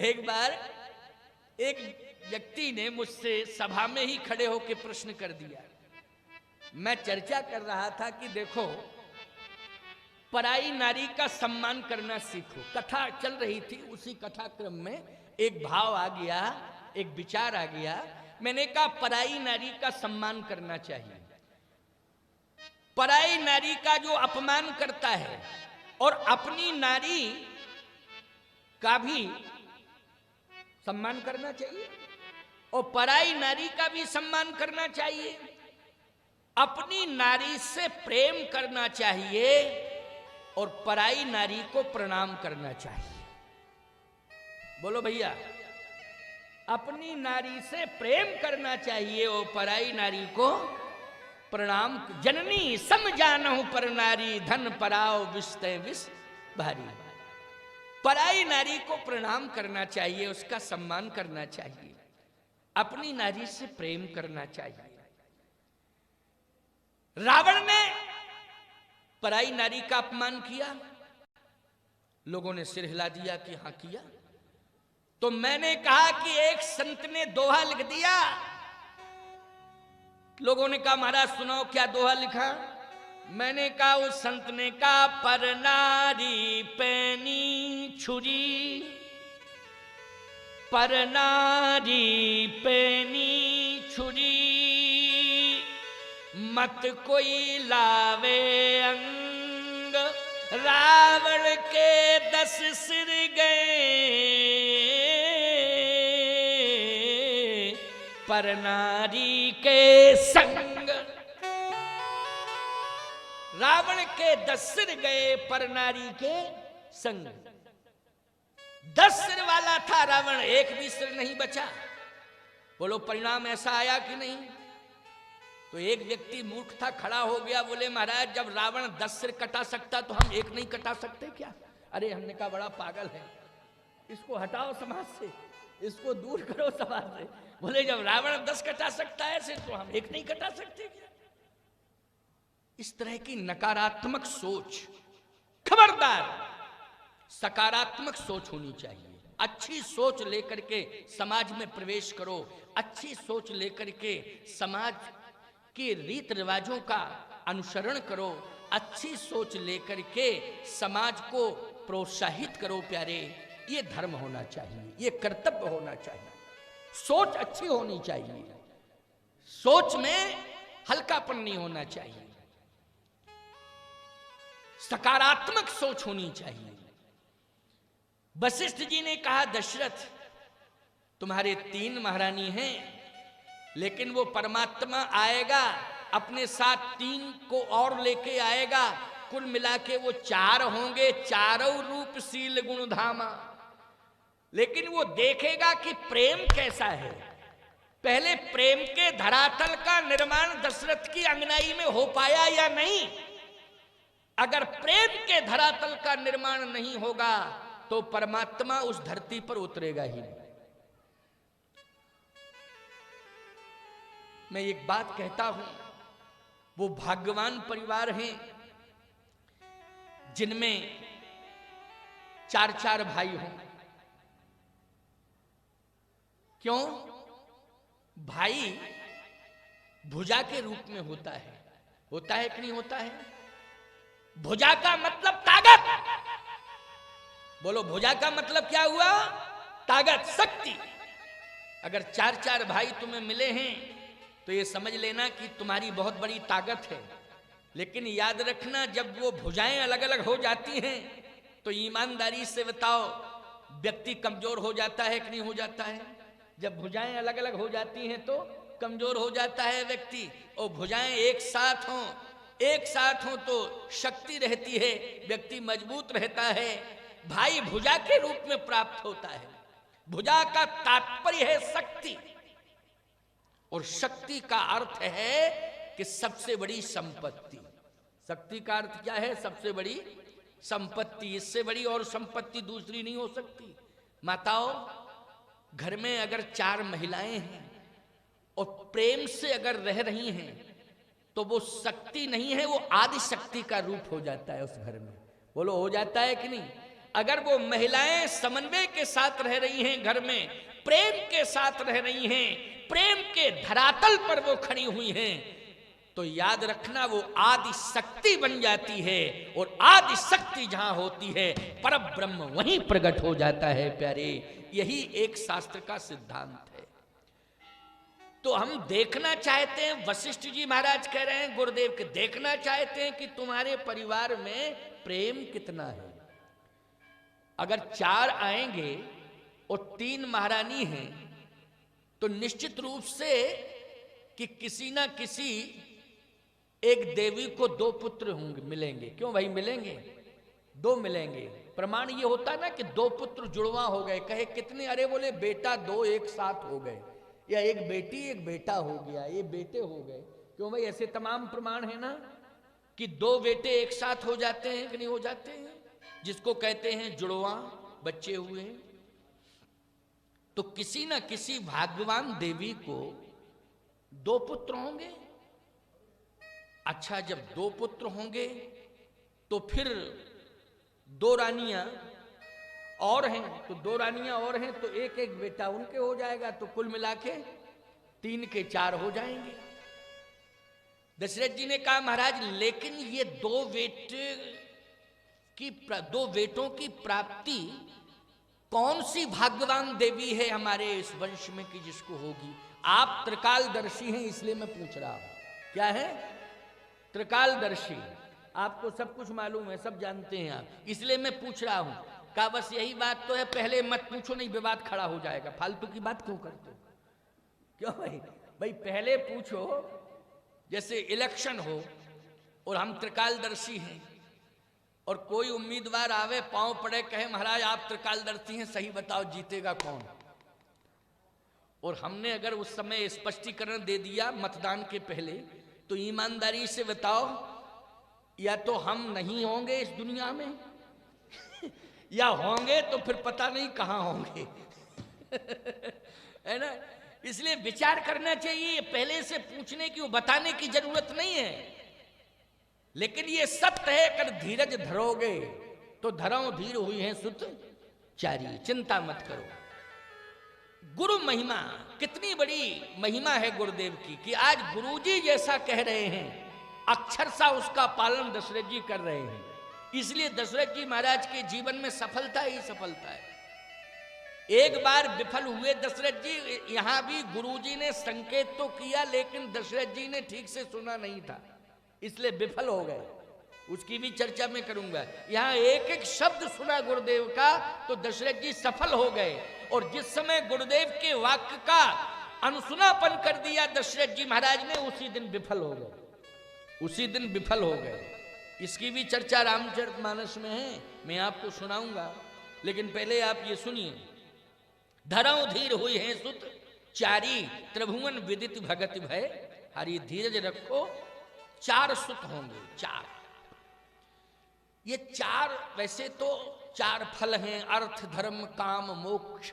एक बार एक व्यक्ति ने मुझसे सभा में ही खड़े होकर प्रश्न कर दिया। मैं चर्चा कर रहा था कि देखो, पराई नारी का सम्मान करना सीखो। कथा चल रही थी, उसी कथा क्रम में एक भाव आ गया, एक विचार आ गया। मैंने कहा पराई नारी का सम्मान करना चाहिए। पराई नारी का जो अपमान करता है और अपनी नारी का भी सम्मान करना चाहिए, और पराई नारी का भी सम्मान करना चाहिए। अपनी नारी से प्रेम करना चाहिए और पराई नारी को प्रणाम करना चाहिए। बोलो भैया, अपनी नारी से प्रेम करना चाहिए और पराई नारी को प्रणाम। जननी सम जानहु पर नारी, धन पराओ विषते विष भारी। पराई नारी को प्रणाम करना चाहिए, उसका सम्मान करना चाहिए, अपनी नारी से प्रेम करना चाहिए। रावण ने पराई नारी का अपमान किया, लोगों ने सिर हिला दिया कि हां किया। तो मैंने कहा कि एक संत ने दोहा लिख दिया। लोगों ने कहा महाराज सुनाओ क्या दोहा लिखा। मैंने कहा उस संत ने कहा, पर नारी पैनी छुरी, पर नारी पैनी छुरी, मत कोई लावे अंग, रावण के 10 सिर गए, पर नारी के संग। रावण के 10 सिर गए पर नारी के संग। 10 सिर वाला था रावण, एक भी सिर नहीं बचा। बोलो परिणाम ऐसा आया कि नहीं। तो एक व्यक्ति मूर्ख था, खड़ा हो गया, बोले महाराज जब रावण 10 सिर कटा सकता तो हम एक नहीं कटा सकते क्या। अरे हमने कहा बड़ा पागल है, इसको हटाओ समाज से, इसको दूर करो समाज से। बोले जब रावण 10 कटा सकता है सिर तो हम एक नहीं कटा सकते क्या। इस तरह की नकारात्मक सोच, खबरदार, सकारात्मक सोच होनी चाहिए। अच्छी सोच लेकर के समाज में प्रवेश करो, अच्छी सोच लेकर के समाज के रीत रिवाजों का अनुसरण करो, अच्छी सोच लेकर के समाज को प्रोत्साहित करो। प्यारे, ये धर्म होना चाहिए, ये कर्तव्य होना चाहिए। सोच अच्छी होनी चाहिए, सोच में हल्कापन नहीं होना चाहिए, सकारात्मक सोच होनी चाहिए। वशिष्ठ जी ने कहा दशरथ तुम्हारे 3 महारानी हैं, लेकिन वो परमात्मा आएगा अपने साथ 3 को और लेके आएगा, कुल मिला के वो 4 होंगे, चारों रूपशील गुणधामा। लेकिन वो देखेगा कि प्रेम कैसा है। पहले प्रेम के धरातल का निर्माण दशरथ की अंगनाई में हो पाया या नहीं। अगर प्रेम के धरातल का निर्माण नहीं होगा तो परमात्मा उस धरती पर उतरेगा ही नहीं। मैं एक बात कहता हूं, वो भाग्यवान परिवार हैं जिनमें 4-4 भाई हों। क्यों? भाई भुजा के रूप में होता है कि नहीं होता है। भुजा का मतलब ताकत। बोलो भुजा का मतलब क्या हुआ? ताकत, शक्ति। अगर 4-4 भाई तुम्हें मिले हैं तो ये समझ लेना कि तुम्हारी बहुत बड़ी ताकत है। लेकिन याद रखना, जब वो भुजाएं अलग अलग हो जाती हैं तो ईमानदारी से बताओ, व्यक्ति कमजोर हो जाता है कि नहीं हो जाता है। जब भुजाएं अलग अलग हो जाती हैं तो कमजोर हो जाता है व्यक्ति, और भुजाएं एक साथ हों तो शक्ति रहती है, व्यक्ति मजबूत रहता है। भाई भुजा के रूप में प्राप्त होता है। भुजा का तात्पर्य है शक्ति, और शक्ति का अर्थ है कि सबसे बड़ी संपत्ति। शक्ति का अर्थ क्या है? सबसे बड़ी संपत्ति। इससे बड़ी और संपत्ति दूसरी नहीं हो सकती। माताओं, घर में अगर 4 महिलाएं हैं और प्रेम से अगर रह रही हैं तो वो शक्ति नहीं है, वो आदि शक्ति का रूप हो जाता है उस घर में। बोलो हो जाता है कि नहीं? अगर वो महिलाएं समन्वय के साथ रह रही हैं, घर में प्रेम के साथ रह रही हैं, प्रेम के धरातल पर वो खड़ी हुई हैं, तो याद रखना वो आदि शक्ति बन जाती है। और आदि शक्ति जहां होती है, परब्रह्म वहीं प्रकट हो जाता है प्यारे। यही एक शास्त्र का सिद्धांत है। तो हम देखना चाहते हैं, वशिष्ठ जी महाराज कह रहे हैं गुरुदेव के, देखना चाहते हैं कि तुम्हारे परिवार में प्रेम कितना है। अगर 4 आएंगे और 3 महारानी हैं, तो निश्चित रूप से कि किसी ना किसी एक देवी को 2 पुत्र होंगे, मिलेंगे। क्यों भाई मिलेंगे? 2 मिलेंगे। प्रमाण ये होता ना कि 2 पुत्र जुड़वा हो गए। कहे कितने? अरे बोले बेटा 2 एक साथ हो गए, या एक बेटी एक बेटा हो गया, ये बेटे हो गए। क्यों भाई? ऐसे तमाम प्रमाण है ना कि 2 बेटे एक साथ हो जाते हैं कि नहीं हो जाते हैं, जिसको कहते हैं जुड़वा बच्चे हुए। तो किसी ना किसी भाग्यवान देवी को 2 पुत्र होंगे। अच्छा, जब 2 पुत्र होंगे तो फिर 2 रानियां और हैं, तो 2 रानियां और हैं, तो एक एक बेटा उनके हो जाएगा, तो कुल मिला के 3 के 4 हो जाएंगे। दशरथ जी ने कहा महाराज लेकिन ये 2 बेटों की प्राप्ति कौन सी भाग्यवान देवी है हमारे इस वंश में कि जिसको होगी? आप त्रिकालदर्शी हैं इसलिए मैं पूछ रहा हूं। क्या है? त्रिकालदर्शी। आपको सब कुछ मालूम है, सब जानते हैं आप, इसलिए मैं पूछ रहा हूं। कहा बस यही बात तो है, पहले मत पूछो नहीं विवाद खड़ा हो जाएगा। फालतू की बात क्यों करते हो? क्यों भाई? भाई पहले पूछो। जैसे इलेक्शन हो और हम त्रिकालदर्शी हैं और कोई उम्मीदवार आवे, पांव पड़े, कहे महाराज आप त्रिकालदर्शी हैं, सही बताओ जीतेगा कौन? और हमने अगर उस समय स्पष्टीकरण दे दिया मतदान के पहले, तो ईमानदारी से बताओ, या तो हम नहीं होंगे इस दुनिया में या होंगे तो फिर पता नहीं कहां होंगे है ना? इसलिए विचार करना चाहिए, पहले से पूछने की, बताने की जरूरत नहीं है। लेकिन ये सत्य है, अगर धीरज धरोगे तो धरो धीर हुई है सुत चारी, चिंता मत करो। गुरु महिमा, कितनी बड़ी महिमा है गुरुदेव की कि आज गुरुजी जैसा कह रहे हैं, अक्षरशः उसका पालन दशरथ जी कर रहे हैं। इसलिए दशरथ जी महाराज के जीवन में सफलता ही सफलता है। एक बार विफल हुए दशरथ जी, यहां भी गुरुजी ने संकेत तो किया लेकिन दशरथ जी ने ठीक से सुना नहीं था, इसलिए विफल हो गए। उसकी भी चर्चा में करूंगा। यहां एक एक शब्द सुना गुरुदेव का तो दशरथ जी सफल हो गए। और जिस समय गुरुदेव के वाक्य का अनसुनापन कर दिया दशरथ जी महाराज ने, उसी दिन विफल हो गए, उसी दिन विफल हो गए। इसकी भी चर्चा रामचरितमानस में है, मैं आपको सुनाऊंगा। लेकिन पहले आप ये सुनिए। धरौ धीर हुई है सुत चारी, त्रिभुवन विदित भगत भय हरि। धीरज रखो, 4 सुत होंगे, 4। ये 4 वैसे तो 4 फल हैं, अर्थ धर्म काम मोक्ष,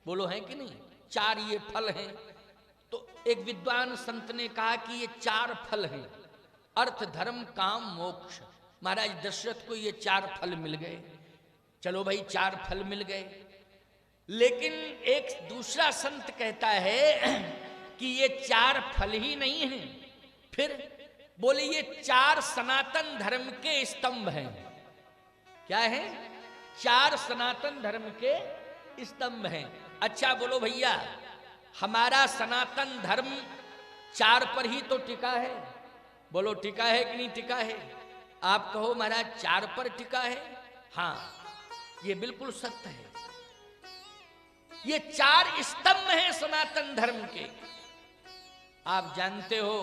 बोलो है कि नहीं? 4 ये फल हैं। तो एक विद्वान संत ने कहा कि ये 4 फल हैं, अर्थ धर्म काम मोक्ष। महाराज दशरथ को ये 4 फल मिल गए। चलो भाई 4 फल मिल गए। लेकिन एक दूसरा संत कहता है कि ये 4 फल ही नहीं हैं, फिर बोले ये 4 सनातन धर्म के स्तंभ हैं। क्या है? 4 सनातन धर्म के स्तंभ हैं। अच्छा बोलो भैया, हमारा सनातन धर्म 4 पर ही तो टिका है। बोलो टिका है कि नहीं टिका है? आप कहो महाराज 4 पर टिका है। हाँ, ये बिल्कुल सत्य है। ये 4 स्तंभ हैं सनातन धर्म के। आप जानते हो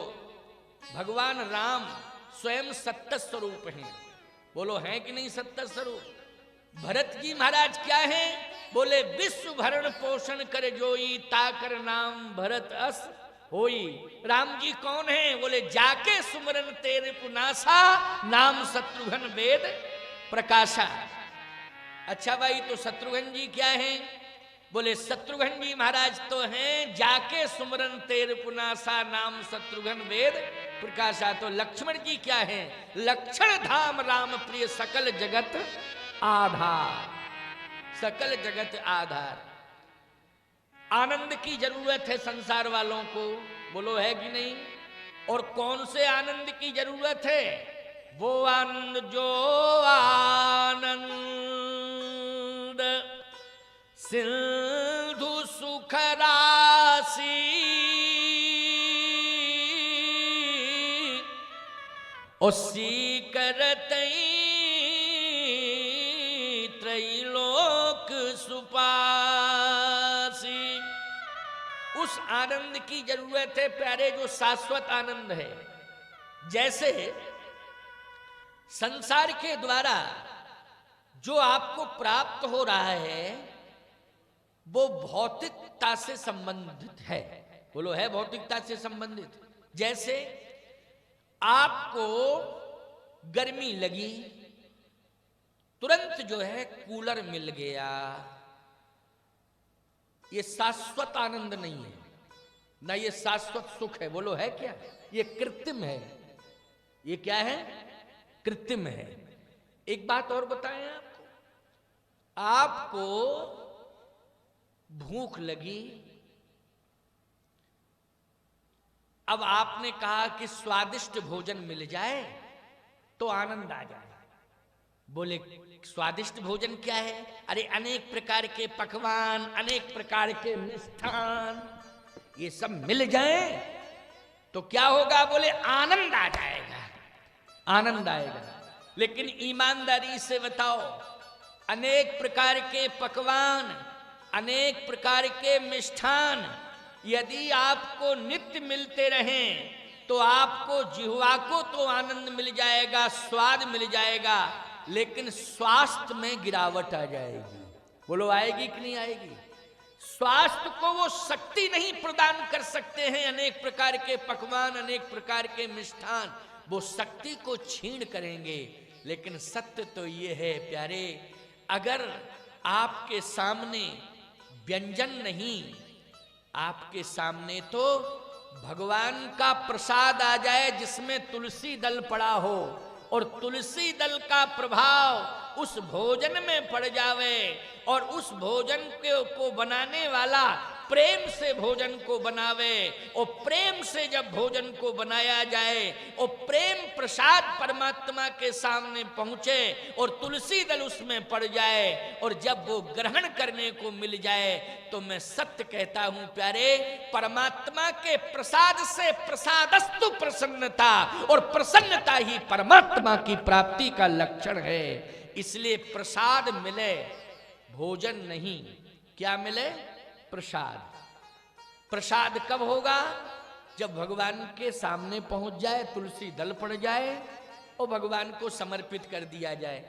भगवान राम स्वयं सत्य स्वरूप हैं। बोलो हैं कि नहीं सत्य स्वरूप? भरत जी महाराज क्या हैं? बोले विश्व भरण पोषण कर जोई, ताकर नाम भरत अस होई। राम जी कौन है? बोले जाके सुमरन तेरे पुनासा, नाम शत्रुघ्न वेद प्रकाशा। अच्छा भाई, तो शत्रुघ्न जी क्या हैं? बोले शत्रुघ्न जी महाराज तो हैं जाके सुमरन तेरे पुनासा, नाम शत्रुघ्न वेद प्रकाशा। तो लक्ष्मण जी क्या हैं? लक्षण धाम राम प्रिय सकल जगत आधार। सकल जगत आधार। आनंद की जरूरत है संसार वालों को, बोलो है कि नहीं? और कौन से आनंद की जरूरत है? वो आनंद जो आनंद सिंधु सुख राशि, और सीकरतई त्रैलोक सुपासी। उस आनंद की जरूरत है प्यारे, जो शाश्वत आनंद है। जैसे संसार के द्वारा जो आपको प्राप्त हो रहा है वो भौतिकता से संबंधित है, बोलो है भौतिकता से संबंधित। जैसे आपको गर्मी लगी, तुरंत जो है कूलर मिल गया, ये शाश्वत आनंद नहीं है, ना ये शाश्वत सुख है, बोलो है क्या? ये कृत्रिम है। ये क्या है? कृत्रिम है। एक बात और बताएं आपको भूख लगी, अब आपने कहा कि स्वादिष्ट भोजन मिल जाए तो आनंद आ जाए। बोले स्वादिष्ट भोजन क्या है? अरे अनेक प्रकार के पकवान, अनेक प्रकार के मिष्ठान, ये सब मिल जाए तो क्या होगा? बोले आनंद आ जाएगा, आनंद आएगा। लेकिन ईमानदारी से बताओ, अनेक प्रकार के पकवान, अनेक प्रकार के मिष्ठान यदि आपको नित्य मिलते रहें तो आपको जिह्वा को तो आनंद मिल जाएगा, स्वाद मिल जाएगा, लेकिन स्वास्थ्य में गिरावट आ जाएगी। बोलो आएगी कि नहीं आएगी? स्वास्थ्य को वो शक्ति नहीं प्रदान कर सकते हैं अनेक प्रकार के पकवान, अनेक प्रकार के मिष्ठान, वो शक्ति को छीन करेंगे। लेकिन सत्य तो ये है प्यारे, अगर आपके सामने व्यंजन नहीं, आपके सामने तो भगवान का प्रसाद आ जाए जिसमें तुलसी दल पड़ा हो, और तुलसी दल का प्रभाव उस भोजन में पड़ जावे, और उस भोजन को बनाने वाला प्रेम से भोजन को बनावे, और प्रेम से जब भोजन को बनाया जाए और प्रेम प्रसाद परमात्मा के सामने पहुंचे और तुलसी दल उसमें पड़ जाए, और जब वो ग्रहण करने को मिल जाए, तो मैं सत्य कहता हूं प्यारे, परमात्मा के प्रसाद से प्रसादस्तु प्रसन्नता, और प्रसन्नता ही परमात्मा की प्राप्ति का लक्षण है। इसलिए प्रसाद मिले, भोजन नहीं। क्या मिले? प्रसाद। प्रसाद कब होगा? जब भगवान के सामने पहुंच जाए, तुलसी दल पड़ जाए और भगवान को समर्पित कर दिया जाए।